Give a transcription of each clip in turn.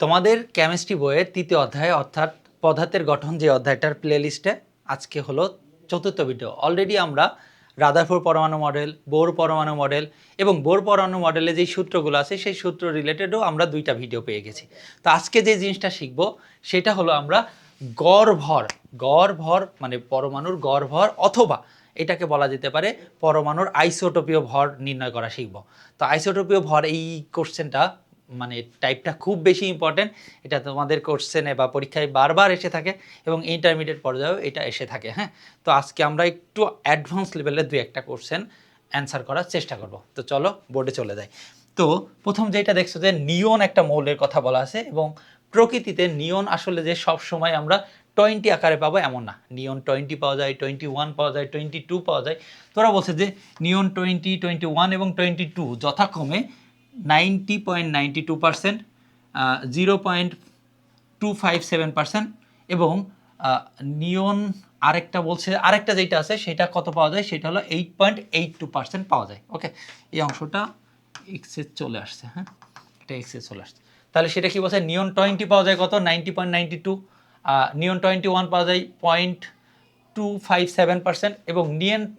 তোমাদের কেমিস্ট্রি বইয়ের তৃতীয় অধ্যায় অর্থাৎ পদার্থের গঠন যে অধ্যায়টার প্লেলিস্টে আজকে হলো চতুর্থ ভিডিও। অলরেডি আমরা রাদারফোর্ড পরমাণু মডেল, বোর পরমাণু মডেল এবং বোর পরমাণু মডেলে যেই সূত্রগুলো আছে সেই সূত্র রিলেটেডও আমরা দুইটা ভিডিও পেয়ে গেছি। তো আজকে যে জিনিসটা শিখব সেটা হলো আমরা গড় ভর মানে পরমাণুর গড় ভর অথবা এটাকে বলা যেতে পারে পরমাণুর আইসোটোপীয় ভর নির্ণয় করা শিখব। তো আইসোটোপীয় ভর এই কোশ্চেনটা মানে টাইপটা খুব বেশি ইম্পর্টেন্ট। এটা তোমাদের কোশ্চেনে বা পরীক্ষায় বারবার এসে থাকে এবং ইন্টারমিডিয়েট পর্যায়েও এটা এসে থাকে। হ্যাঁ, তো আজকে আমরা একটু অ্যাডভান্স লেভেলের দুই একটা কোশ্চেন অ্যান্সার করার চেষ্টা করব। তো চলো বোর্ডে চলে যাই। তো প্রথম যেটা দেখছো যে নিয়ন একটা মৌলের কথা বলা আছে এবং প্রকৃতিতে নিয়ন আসলে যে সব সময় আমরা 20 আকারে পাবো এমন না। নিয়ন 20 পাওয়া যায়, 21 পাওয়া যায়, 22 পাওয়া যায়। তোরা বলছে যে নিয়ন 20, 21 এবং 22 যথাক্রমে 90.92%, 0.257% এবং নিয়ন আরেকটা যেটা আছে সেটা কত পাওয়া যায় সেটা হলো 8.82% পাওয়া যায়। ওকে, এই অংশটা এক্সে চলে আসছে। হ্যাঁ, এটা এক্সে চলে আসছে। তাহলে সেটা কি বলছে? নিয়ন 20 পাওয়া যায় কত? 90.92, নিয়ন 21 পাওয়া যায় 0.257% এবং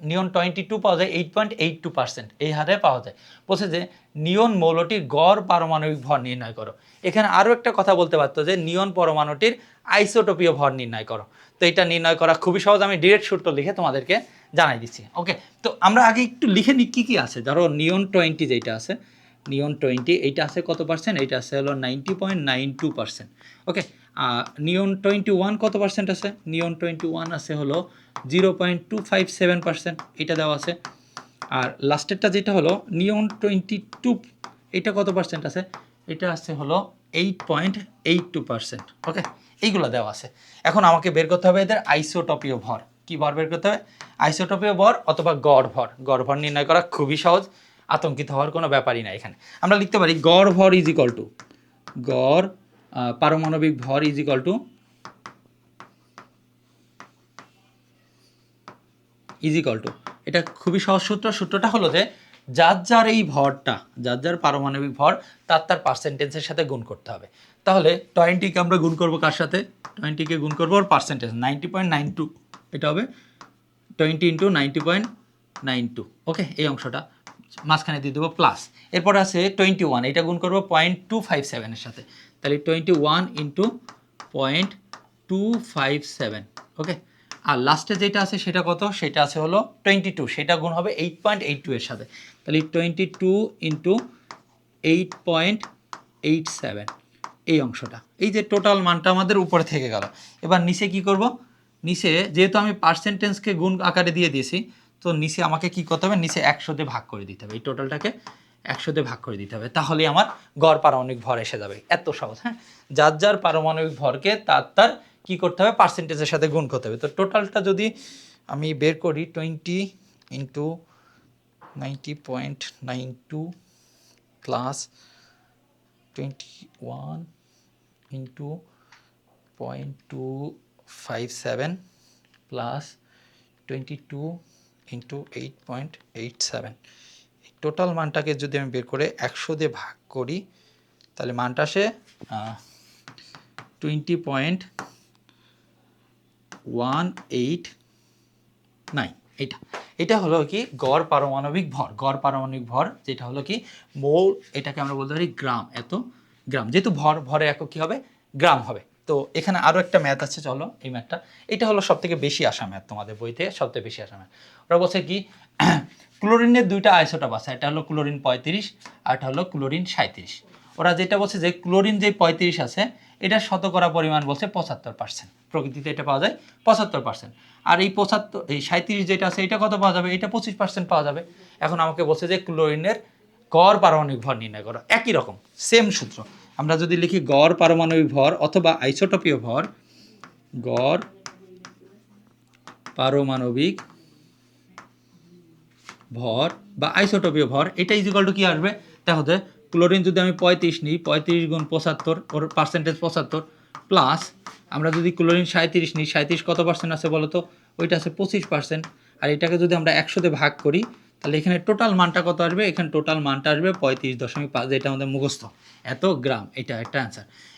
নিয়ন 22 পাওয়া যায় 8.82%। এই হারে পাওয়া যায়। বলছে যে নিয়ন মৌলটির গড় পারমাণবিক ভর নির্ণয় করো। এখানে আরও একটা কথা বলতে পারতো যে নিয়ন পরমাণুটির আইসোটোপীয় ভর নির্ণয় করো। তো এটা নির্ণয় করা খুবই সহজ, আমি ডিরেক্ট সূত্র লিখে তোমাদেরকে জানাই দিচ্ছি। ওকে, তো আমরা আগে একটু লিখে নিই কী কী আছে। ধরো নিয়ন 20 যেটা আছে, নিয়ন 20 এইটা আছে কত পার্সেন্ট? এইটা আছে হলো 90.92%। ওকে, নিয়ন 21 কত পার্সেন্ট আছে? নিয়ন 21 আছে হলো 0.257%, এটা দেওয়া আছে। আর লাস্টেরটা যেটা হলো নিয়ন 22, এটা কত পার্সেন্ট আছে? এটা আছে হলো 8.82%। ওকে, এইগুলো দেওয়া আছে। এখন আমাকে বের করতে হবে এদের আইসোটোপীয় ভর। কি ভর বের করতে হবে? আইসোটোপীয় ভর অথবা গড় ভর নির্ণয় করা খুবই সহজ, আতঙ্কিত হওয়ার কোনো ব্যাপারই না। এখানে আমরা লিখতে পারি গড় ভর ইজ ইকুয়াল টু গড় পারমাণবিক ভর ইজ ইকুয়াল টু এটা খুবই সহজ সূত্রটা হলো যে যার এই ভরটা, যার পারমাণবিক ভর তার পার্সেন্টেজের সাথে গুণ করতে হবে। তাহলে 20কে আমরা গুণ করবো কার সাথে? 20কে গুণ করবো ওর পার্সেন্টেজ 90.92, এটা হবে 20 ইন্টু 90.92। ওকে, এই অংশটা মাঝখানে দিয়ে দেবো প্লাস। এরপর আছে 21, এটা গুণ করবো 0.257 এর সাথে, তাহলে 21 ইন্টু 0.257। ওকে, আর লাস্টে যেটা আছে সেটা কত? সেটা আছে হলো 22, সেটা গুণ হবে 8.82 এর সাথে, তাহলে 22 ইন্টু 8.87, এই অংশটা। এই যে টোটাল মানটা আমাদের উপরে থেকে গেল। এবার নিচে কি করব? নিচে যেহেতু আমি পার্সেন্টেজকে গুণ আকারে দিয়ে দিয়েছি, তো নিচে আমাকে কি করতে হবে? নিচে 100 দিয়ে ভাগ করে দিতে হবে। এই টোটালটাকে 100 দিয়ে ভাগ করে দিতে হবে, তাহলেই আমার গড় পারমাণবিক ভর এসে যাবে। এত সহজ। হ্যাঁ, যার পারমাণবিক ভরকে তার কি করতে হবে? পার্সেন্টেজের সাথে গুণ করতে হবে। তো টোটালটা যদি আমি বের করি 20 into 90.92 plus 21 into 0.257 plus 22 into 8.87, এই টোটাল মানটাকে যদি আমি বের করে 100 দিয়ে ভাগ করি তাহলে মানটা আসে 20.189। এটা হলো কি গড় পারমাণবিক ভর, যেটা হলো কি মোল, এটাকে আমরা বলতে পারি গ্রাম। এত গ্রাম, যেহেতু ভরের একক কি হবে? গ্রাম হবে। তো এখানে আরও একটা ম্যাথ আছে, চলো এই ম্যাথটা, এটা হলো সবথেকে বেশি আসা ম্যাথ তোমাদের বইতে, সবথেকে বেশি আসা ম্যাথ। ওরা বলছে কি ক্লোরিনের দুইটা আইসোটোপ আছে, এটা হলো ক্লোরিন 35 আর এটা হলো ক্লোরিন 37। ওরা যেটা বলছে যে ক্লোরিন যে 35 আছে এটা শতকরা পরিমাণ বলছে 75%, প্রকৃতিতে এটা পাওয়া যায় 75%। আর এই 37 যেটা আছে এটা কত পাওয়া যাবে? এটা 25% পাওয়া যাবে। এখন আমাকে বলছে যে ক্লোরিনের গড় পারমাণবিক ভর নির্ণয় করো। একই রকম সেম সূত্র, আমরা যদি লিখি গড় পারমাণবিক ভর অথবা আইসোটোপীয় ভর, গড় পারমাণবিক ভর বা আইসোটোপীয় ভর, এটা ইজ ইকুয়াল টু কি আসবে? দেখো যে ক্লোরিন যদি আমি 35 নিই, 35 গুণ 75, ওর পার্সেন্টেজ 75, প্লাস আমরা যদি ক্লোরিন 37 নিই, 37 কত পার্সেন্ট আছে বলো তো? ওইটা আছে 25%। আর এটাকে যদি আমরা 100 দিয়ে ভাগ করি তাহলে এখানে টোটাল মানটা কত আসবে? এখানে টোটাল মানটা আসবে 35.5, যেটা আমাদের মুখস্থ, এত গ্রাম। এটা একটা অ্যান্সার।